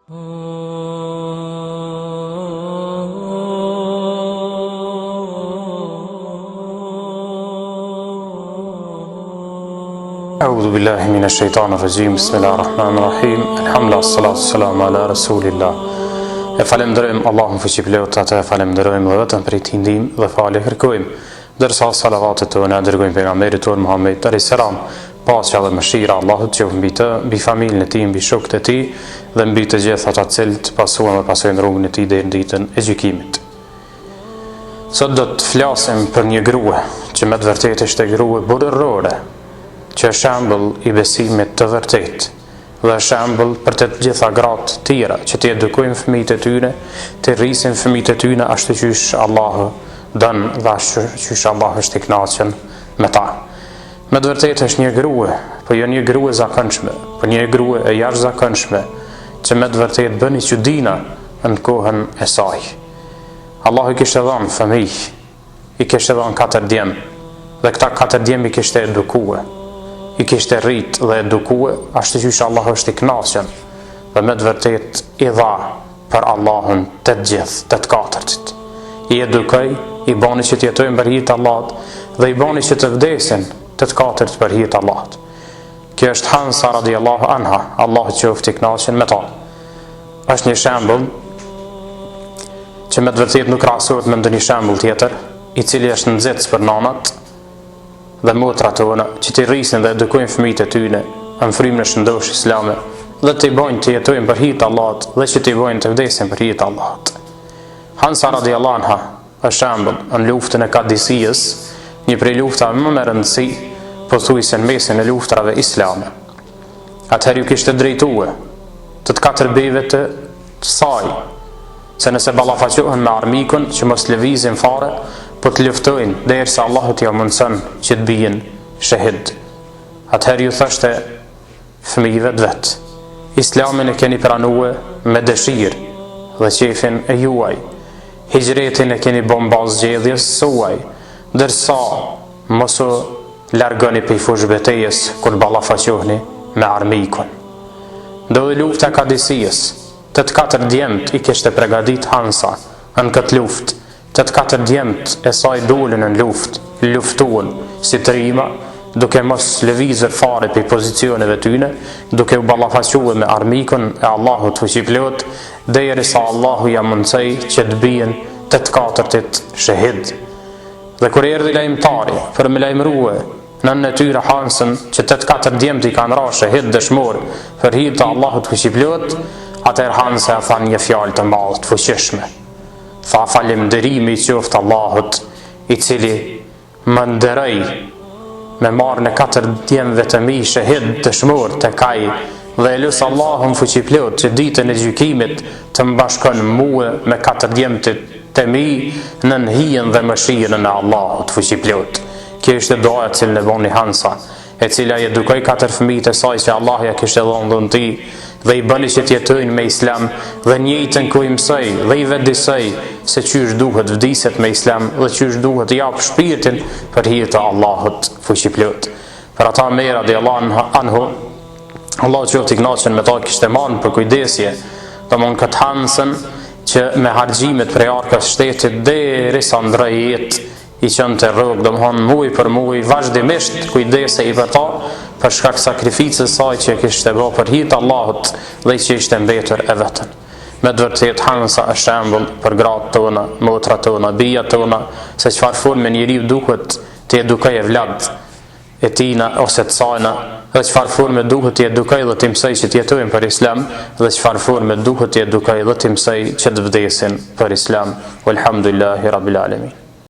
A'udhu billahi minash shaitanir rajim. Bismillahir rahmanir rahim. Alhamdulillah, salatu wassalamu ala rasulillah. E falenderojmë Allahun fuqiplot, atë e falenderojmë dhe vetëm prej tij ndihmë dhe falë kërkojmë. Dërsa salavatet tona dërgojmë pejgamberit ton Muhammed alayhis salam, paqja dhe mëshira e Allahut qoftë mbi të, mbi familjen e tij, mbi shokët e tij dhe mbi të gjithë ata që pasuan dhe pasojnë rrugën e tij deri në ditën e gjykimit. Sot do të flasim për një grua që me të vërtetë është e grua burrore, që është shembull i besimit të vërtet dhe shembull për të gjitha gratë tjera që të edukojnë fëmijët e tyre, të rrisin fëmijët e tyre ashtu siç Allahu don dhe ashtu siç Allahu është i kënaqur me ta. Me të vërtetë është një grua, po jo një grua e zakonshme, po një grua e jashtëzakonshme që me të vërtetë bën çudina në kohën e saj. Allahu i kishte dhënë fëmijë, i kishte dhënë 4 djem dhe këta 4 djem i kishte edukuar. I kishte rrit dhe edukue ashtu që Allah është i kënaqur dhe me të vërtet i dha për Allahun të gjithë, të katërtit. I edukoi, i bani që të jetojnë për hir të Allahut dhe i bani që të vdesin të katërt për hir të Allahut. Kjo është Hansa radhiyallahu anha, Allahu qoftë i kënaqur me ta. Është një shembull që me të vërtet nuk krahasohet me ndonjë shembull tjetër, i cili është nxehtës për nanat dhe motrat tona që të rrisin dhe edukojnë fëmijët e tyre në frymën e shëndosh islame dhe të i bojnë të jetojnë për hir të Allahut dhe që të i bojnë të vdesin për hir të Allahut. Hansa radhiyallahu anha është shembull në luftën e Kadisijës, një prej luftave më me rëndësi pothuajse në mesin e luftrave islame. Atëherë ju kishte drejtuar të 4 bijve të saj se nëse ballafaqohen me armikun që mos lëvizin fare, po të luftojnë derisa Allahu t'ia mundson që të bien shahid. Atëherë ju thoshte fëmijëve vet, Islamin e keni pranuar me dëshirë dhe qefin e juaj, hijretin e keni bën bazë zgjedhjes suaj, ndërsa mos u largoni prej fushë betejës kur ballafaqoheni me armikun. Ndodhi lufta e Kadisijës, të 4 djemt i kishte përgatit Hansa në këtë luftë. Të 4 djemt e saj dolën në luftuan si trima, duke mos lëvizur fare për pozicioneve tyne, duke u ballafaquar me armikun e Allahut fuqiplot, derisa Allahu ja mundsoi që të bien të 4-tit shahid. Dhe kur erdhi lajmtari për me lajmërua nën e tyre Hansën që të 4 djemt i kanë rënë shahid dëshmor për hir të Allahut fuqiplot, atëherë Hansa tha një fjalë të madhe të fuqishme. Tha falënderimi qoftë Allahut i cili më nderoi me marrën e 4 djemve të mi shahid dëshmor të kaj dhe e lusë Allahun fuqiplot që ditën e gjykimit të mbashkon mua me 4 djem të mi në hijen dhe mëshirën e Allahut fuqiplot. Kjo ishte doja që në boni Hansa, e cila i edukoi 4 fëmijët e saj që Allah ja kishte dhënë dhun ti dhe i bëni që t'jetojnë me islam dhe njëjtën ku i mësoj dhe i vetëdijsoj se qysh duhet vdiset me islam dhe qysh duhet jap shpirtin për hir të Allahut fuqiplot. Për ata me radhiyallahu anhu, Allahu qoftë i kënaqur me ta, kishte marrë për kujdesje domthon këtë Hansën që me harxhimet prej arkës shtetit derisa ndroi jetë i qënë të rrugë, domthon muj për muj vazhdimisht kujdesej për ta për shkak sakrificës saj që kishte bërë për hir të Allahut dhe që ishte mbetur e vetën. Me të vërtetë Hansa është shembull për gratë tona, motrat tona, bijat tona, se çfarë forme njeriu duhet të edukojë vlad e tina ose të sajna, dhe çfarë forme duhet të edukojë dhe të mësoj që të jetojnë për Islam, dhe çfarë forme duhet të edukojë dhe të mësoj që të vdesin për Islam. Walhamdulillahi rabbil alamin.